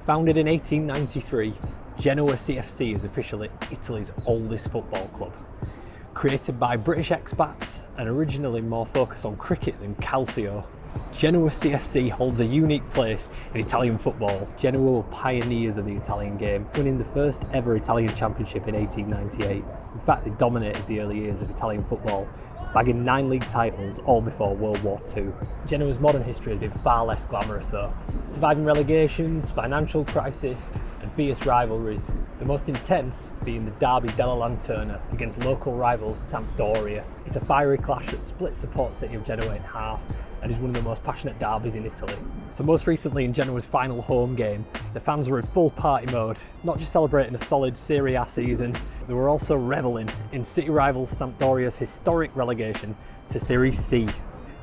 Founded in 1893, Genoa CFC is officially Italy's oldest football club. Created by British expats and originally more focused on cricket than calcio, Genoa CFC holds a unique place in Italian football. Genoa were pioneers of the Italian game, winning the first ever Italian championship in 1898. In fact, they dominated the early years of Italian football, bagging 9 league titles all before World War II. Genoa's modern history has been far less glamorous though, surviving relegations, financial crisis and fierce rivalries, the most intense being the derby della Lanterna against local rivals Sampdoria. It's a fiery clash that splits the port city of Genoa in half and is one of the most passionate derbies in Italy. So most recently in Genoa's final home game, the fans were in full party mode, not just celebrating a solid Serie A season, they were also revelling in city rivals Sampdoria's historic relegation to Serie C,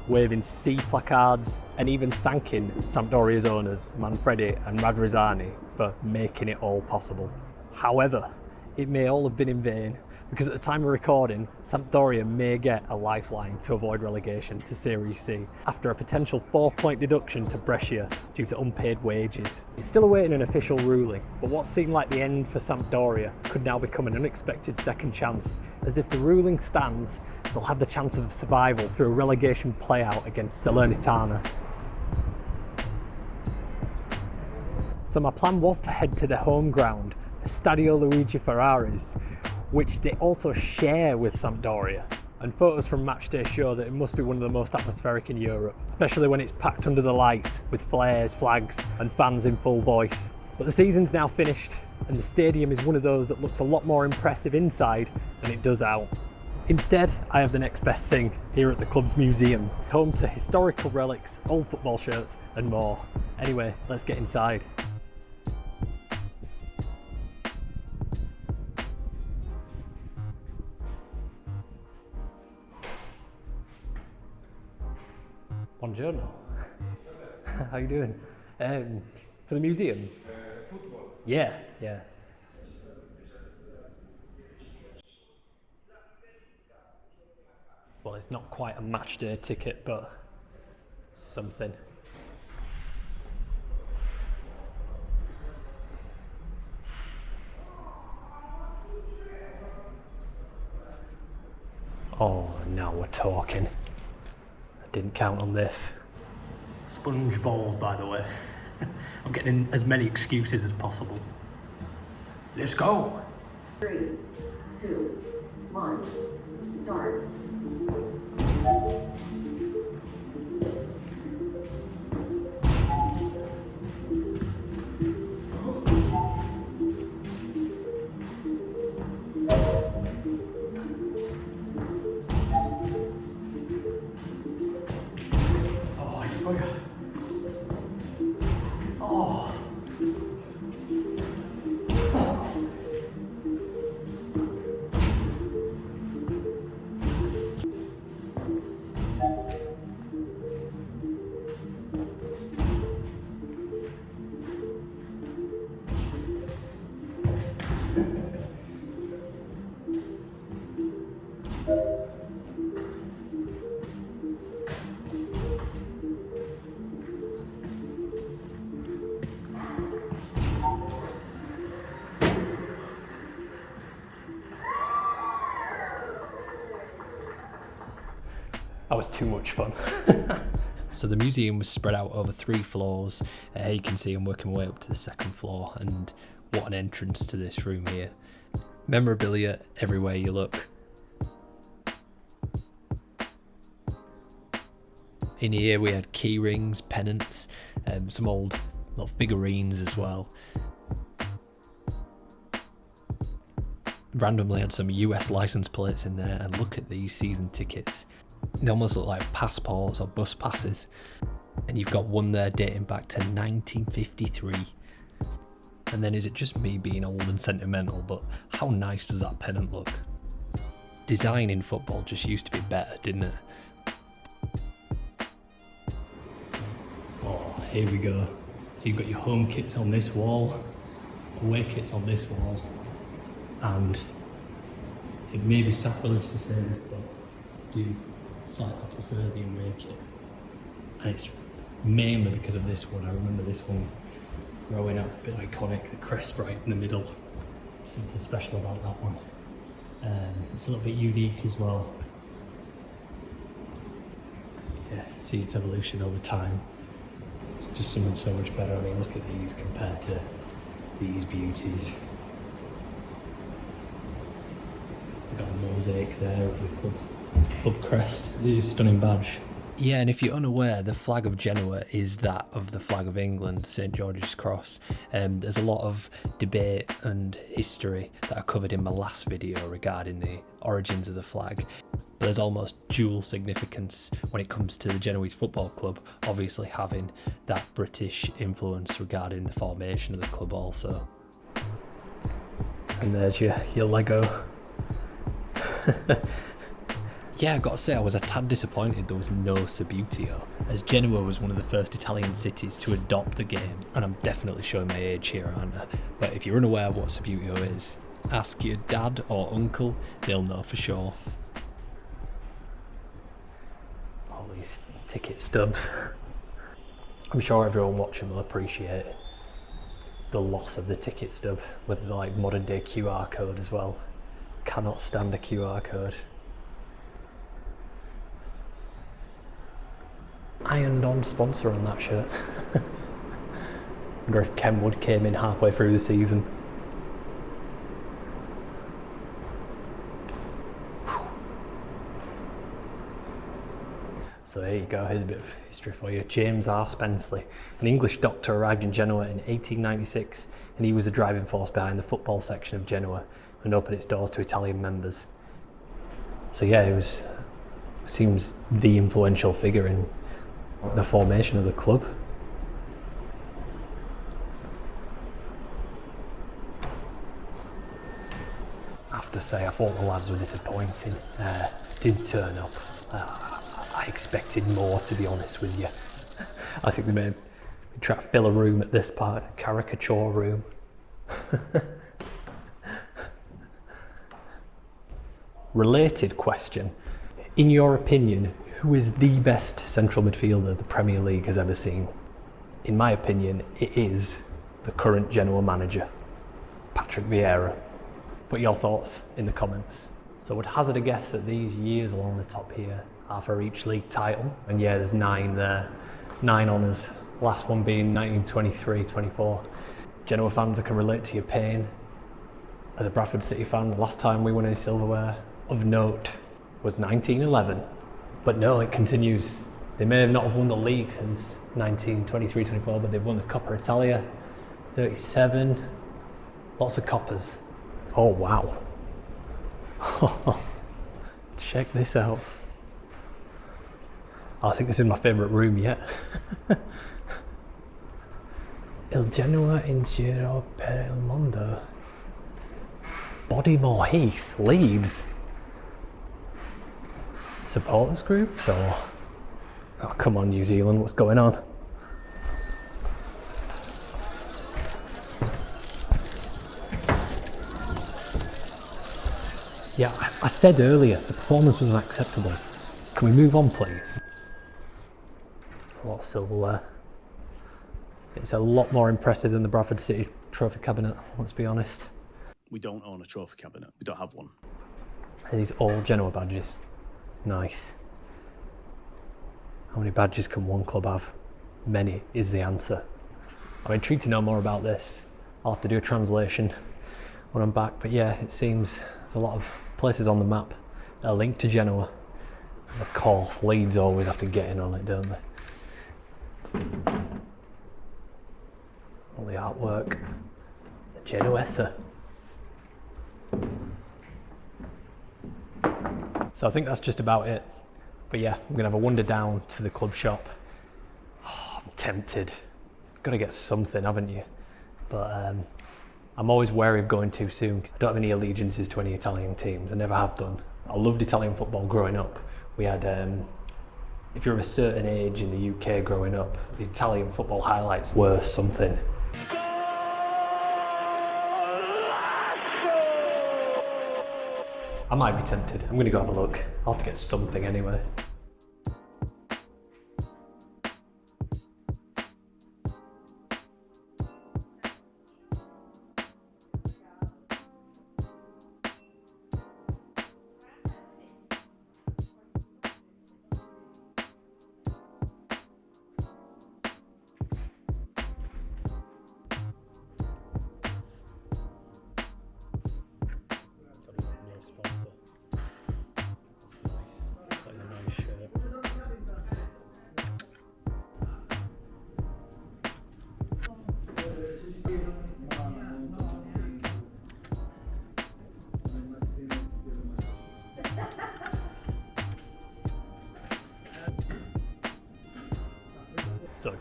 waving C placards and even thanking Sampdoria's owners Manfredi and Radrizzani for making it all possible. However, it may all have been in vain, because at the time of recording, Sampdoria may get a lifeline to avoid relegation to Serie C after a potential 4-point deduction to Brescia due to unpaid wages. It's still awaiting an official ruling, but what seemed like the end for Sampdoria could now become an unexpected second chance, as if the ruling stands, they'll have the chance of survival through a relegation playout against Salernitana. So my plan was to head to the home ground, the Stadio Luigi Ferraris, which they also share with Sampdoria. And photos from match day show that it must be one of the most atmospheric in Europe, especially when it's packed under the lights with flares, flags and fans in full voice. But the season's now finished and the stadium is one of those that looks a lot more impressive inside than it does out. Instead, I have the next best thing here at the club's museum, home to historical relics, old football shirts and more. Anyway, let's get inside. Buongiorno. How you doing? For the museum? Football. Yeah. Well, it's not quite a match day ticket, but something. Oh, now we're talking. Didn't count on this. Sponge balls, by the way. I'm getting as many excuses as possible. Let's go! 3, 2, 1, start. That was too much fun. So the museum was spread out over 3 floors. You can see I'm working my way up to the 2nd floor, and what an entrance to this room here. Memorabilia everywhere you look. In here we had key rings, pennants, some old little figurines as well. Randomly had some US license plates in there, and look at these season tickets. They almost look like passports or bus passes. And you've got one there dating back to 1953. And then is it just me being old and sentimental, but how nice does that pennant look? Design in football just used to be better, didn't it? Oh, here we go. So you've got your home kits on this wall, away kits on this wall, and it may be sacrilege to say this, but I do slightly prefer the away kit. And it's mainly because of this one. I remember this one growing up, a bit iconic, the crest right in the middle. Something special about that one. It's a little bit unique as well. Yeah, see its evolution over time. Just something so much better. I mean, look at these compared to these beauties. We've got a mosaic there of the club crest. It is a stunning badge. Yeah, and if you're unaware, the flag of Genoa is that of the flag of England, St George's Cross. There's a lot of debate and history that I covered in my last video regarding the origins of the flag. But there's almost dual significance when it comes to the Genoese Football Club, obviously having that British influence regarding the formation of the club also. And there's your Lego. Yeah, I've got to say I was a tad disappointed there was no Subbuteo, as Genoa was one of the first Italian cities to adopt the game, and I'm definitely showing my age here, aren't I? But if you're unaware of what Subbuteo is, ask your dad or uncle, they'll know for sure. All these ticket stubs. I'm sure everyone watching will appreciate the loss of the ticket stub with the modern day QR code as well. Cannot stand a QR code. Ironed on sponsor on that shirt. Wonder if Kenwood came in halfway through the season. So there you go, here's a bit of history for you. James R. Spenceley, an English doctor, arrived in Genoa in 1896, and he was the driving force behind the football section of Genoa and opened its doors to Italian members. So yeah, he seems the influential figure in the formation of the club. I have to say, I thought the lads were disappointing. Did turn up. I expected more, to be honest with you. I think they try to fill a room at this part, a caricature room. Related question. In your opinion, who is the best central midfielder the Premier League has ever seen? In my opinion, it is the current Genoa manager, Patrick Vieira. Put your thoughts in the comments. So I would hazard a guess that these years along the top here are for each league title. And yeah, there's 9 there, 9 honours. Last one being 1923-24. Genoa fans, I can relate to your pain. As a Bradford City fan, the last time we won any silverware of note was 1911. But no, it continues. They may not have won the league since 1923-24, but they've won the Coppa Italia, 37, lots of coppers. Oh wow. Check this out. I think this is my favourite room yet. Il Genoa in giro per il mondo. Bodymore Heath, Leeds. Supporters groups or... Oh come on New Zealand, what's going on? Yeah, I said earlier, the performance was unacceptable. Can we move on please? A lot of silverware. It's a lot more impressive than the Bradford City trophy cabinet, let's be honest. We don't own a trophy cabinet, we don't have one. Are these all Genoa badges? Nice. How many badges can one club have? Many is the answer. I'm intrigued to know more about this. I'll have to do a translation when I'm back, but yeah, it seems there's a lot of places on the map that are linked to Genoa. And of course, Leeds always have to get in on it, don't they? All the artwork. The Genoese. So I think that's just about it. But yeah, I'm gonna have a wander down to the club shop. Oh, I'm tempted. Gotta get something, haven't you? But I'm always wary of going too soon. I don't have any allegiances to any Italian teams. I never have done. I loved Italian football growing up. We had, if you're of a certain age in the UK growing up, the Italian football highlights were something. I might be tempted. I'm gonna go have a look. I'll have to get something anyway.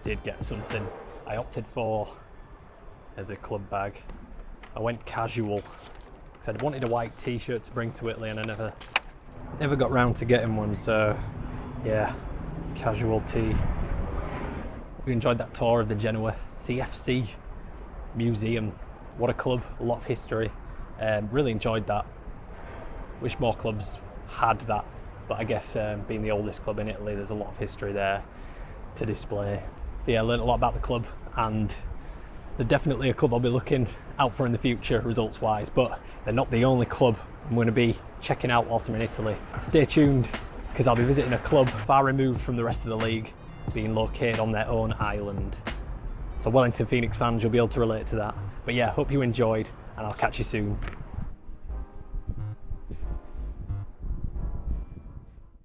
did get something I opted for as a club bag. I went casual because I wanted a white t-shirt to bring to Italy and I never got round to getting one, so yeah, casual tee. We enjoyed that tour of the Genoa CFC Museum. What a club, a lot of history. Really enjoyed that. Wish more clubs had that, but I guess being the oldest club in Italy, there's a lot of history there to display. But yeah, I learned a lot about the club, and they're definitely a club I'll be looking out for in the future, results wise, but they're not the only club I'm going to be checking out whilst I'm in Italy. Stay tuned, because I'll be visiting a club far removed from the rest of the league, being located on their own island. So Wellington Phoenix fans, you'll be able to relate to that. But yeah, hope you enjoyed, and I'll catch you soon.